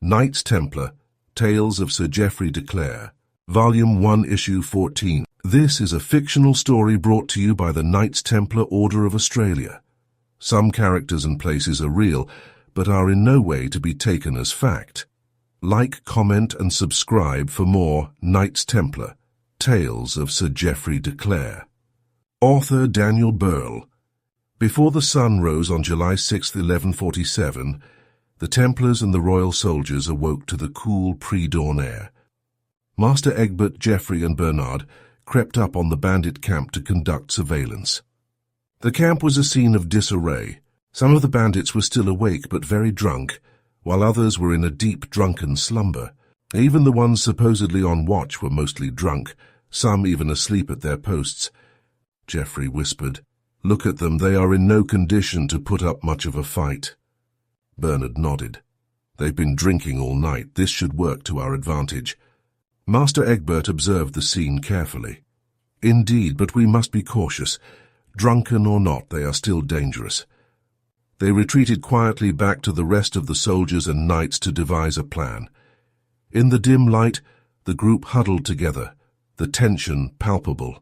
Knights Templar, Tales of Sir Geoffrey de Clare, Volume 1, Issue 14. This is a fictional story brought to you by the Knights Templar Order of Australia. Some characters and places are real, but are in no way to be taken as fact. Like, comment and subscribe for more Knights Templar, Tales of Sir Geoffrey de Clare. Author Daniel Burl. Before the sun rose on July 6, 1147, the Templars and the royal soldiers awoke to the cool pre-dawn air. Master Egbert, Geoffrey and Bernard crept up on the bandit camp to conduct surveillance. The camp was a scene of disarray. Some of the bandits were still awake but very drunk, while others were in a deep drunken slumber. Even the ones supposedly on watch were mostly drunk, some even asleep at their posts. Geoffrey whispered, "Look at them, they are in no condition to put up much of a fight." Bernard nodded. "They've been drinking all night. This should work to our advantage." Master Egbert observed the scene carefully. "Indeed, but we must be cautious. Drunken or not, they are still dangerous." They retreated quietly back to the rest of the soldiers and knights to devise a plan. In the dim light, the group huddled together, the tension palpable.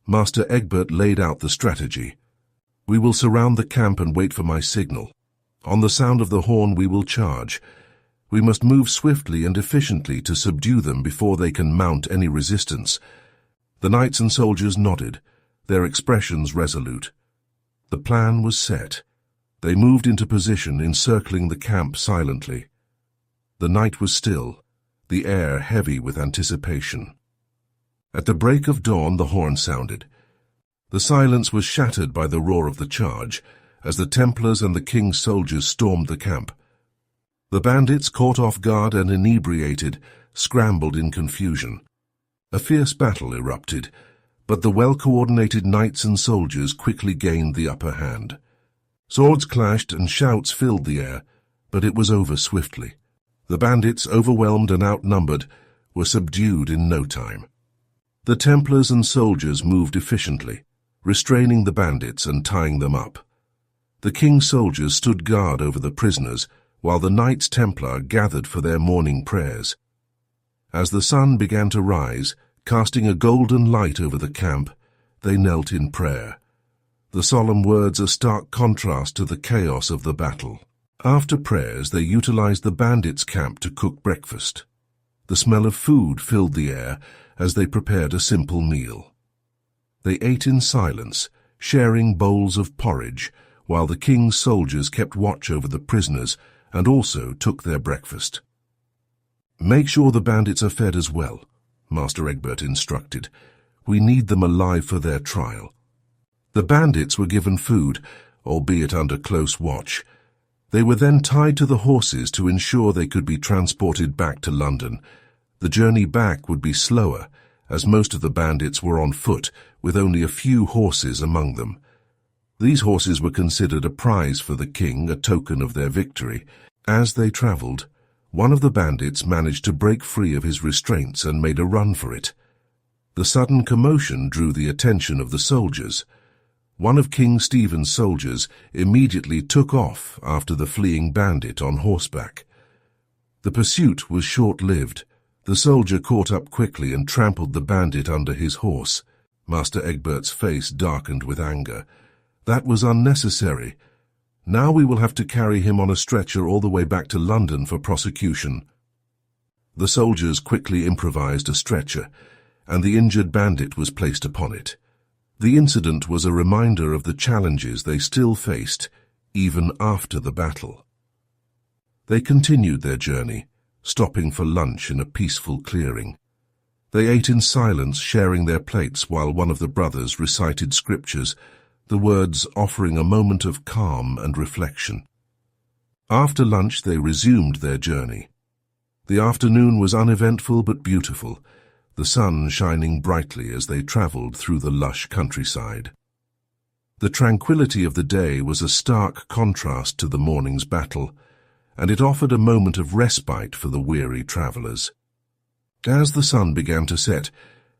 Master Egbert laid out the strategy. "We will surround the camp and wait for my signal. On the sound of the horn we will charge. We must move swiftly and efficiently to subdue them before they can mount any resistance." The knights and soldiers nodded, their expressions resolute. The plan was set. They moved into position, encircling the camp silently. The night was still, the air heavy with anticipation. At the break of dawn the horn sounded. The silence was shattered by the roar of the charge, as the Templars and the king's soldiers stormed the camp. The bandits, caught off guard and inebriated, scrambled in confusion. A fierce battle erupted, but the well-coordinated knights and soldiers quickly gained the upper hand. Swords clashed and shouts filled the air, but it was over swiftly. The bandits, overwhelmed and outnumbered, were subdued in no time. The Templars and soldiers moved efficiently, restraining the bandits and tying them up. The king's soldiers stood guard over the prisoners, while the Knights Templar gathered for their morning prayers. As the sun began to rise, casting a golden light over the camp, they knelt in prayer. The solemn words a stark contrast to the chaos of the battle. After prayers, they utilized the bandits' camp to cook breakfast. The smell of food filled the air as they prepared a simple meal. They ate in silence, sharing bowls of porridge, while the king's soldiers kept watch over the prisoners and also took their breakfast. "Make sure the bandits are fed as well," Master Egbert instructed. "We need them alive for their trial." The bandits were given food, albeit under close watch. They were then tied to the horses to ensure they could be transported back to London. The journey back would be slower, as most of the bandits were on foot, with only a few horses among them. These horses were considered a prize for the king, a token of their victory. As they traveled, one of the bandits managed to break free of his restraints and made a run for it. The sudden commotion drew the attention of the soldiers. One of King Stephen's soldiers immediately took off after the fleeing bandit on horseback. The pursuit was short-lived. The soldier caught up quickly and trampled the bandit under his horse. Master Egbert's face darkened with anger. "That was unnecessary. Now we will have to carry him on a stretcher all the way back to London for prosecution." The soldiers quickly improvised a stretcher, and the injured bandit was placed upon it. The incident was a reminder of the challenges they still faced, even after the battle. They continued their journey, stopping for lunch in a peaceful clearing. They ate in silence, sharing their plates while one of the brothers recited scriptures, the words offering a moment of calm and reflection. After lunch they resumed their journey. The afternoon was uneventful but beautiful, the sun shining brightly as they traveled through the lush countryside. The tranquility of the day was a stark contrast to the morning's battle, and it offered a moment of respite for the weary travelers. As the sun began to set,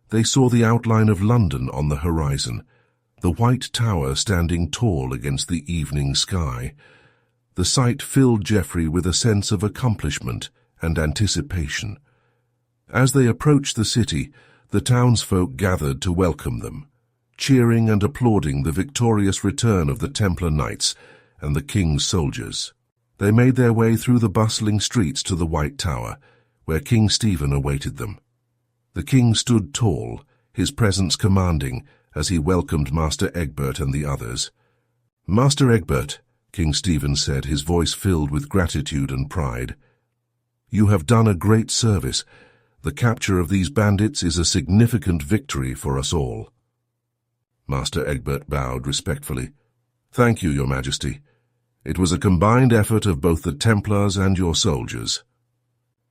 they saw the outline of London on the horizon, the white tower standing tall against the evening sky. The sight filled Geoffrey with a sense of accomplishment and anticipation. As they approached the city, the townsfolk gathered to welcome them, cheering and applauding the victorious return of the Templar Knights and the King's soldiers. They made their way through the bustling streets to the White Tower, where King Stephen awaited them. The king stood tall, his presence commanding, as he welcomed Master Egbert and the others. "Master Egbert," King Stephen said, his voice filled with gratitude and pride, "you have done a great service. The capture of these bandits is a significant victory for us all." Master Egbert bowed respectfully. "Thank you, Your Majesty. It was a combined effort of both the Templars and your soldiers."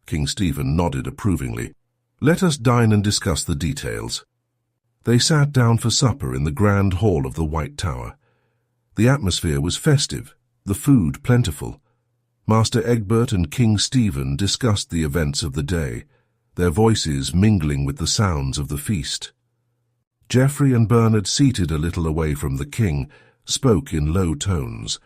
King Stephen nodded approvingly. "Let us dine and discuss the details." They sat down for supper in the grand hall of the White Tower. The atmosphere was festive, the food plentiful. Master Egbert and King Stephen discussed the events of the day, their voices mingling with the sounds of the feast. Geoffrey and Bernard, seated a little away from the king, spoke in low tones.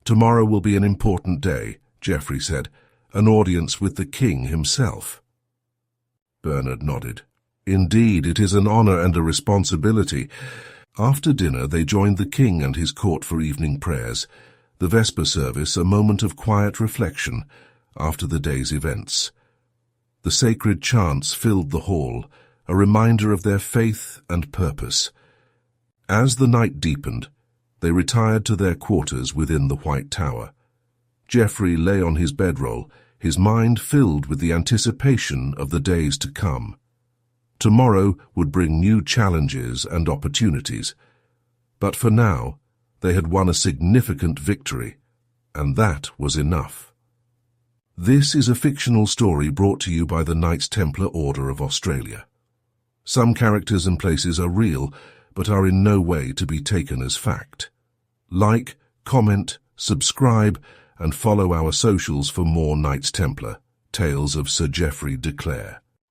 "Tomorrow will be an important day," Geoffrey said, "an audience with the king himself." Bernard nodded. "Indeed, it is an honor and a responsibility." After dinner, they joined the king and his court for evening prayers, the Vesper service a moment of quiet reflection after the day's events. The sacred chants filled the hall, a reminder of their faith and purpose. As the night deepened, they retired to their quarters within the White Tower. Geoffrey lay on his bedroll, his mind filled with the anticipation of the days to come. Tomorrow would bring new challenges and opportunities, but for now, they had won a significant victory, and that was enough. This is a fictional story brought to you by the Knights Templar Order of Australia. Some characters and places are real, but are in no way to be taken as fact. Like, comment, subscribe, and follow our socials for more Knights Templar, Tales of Sir Geoffrey de Clare.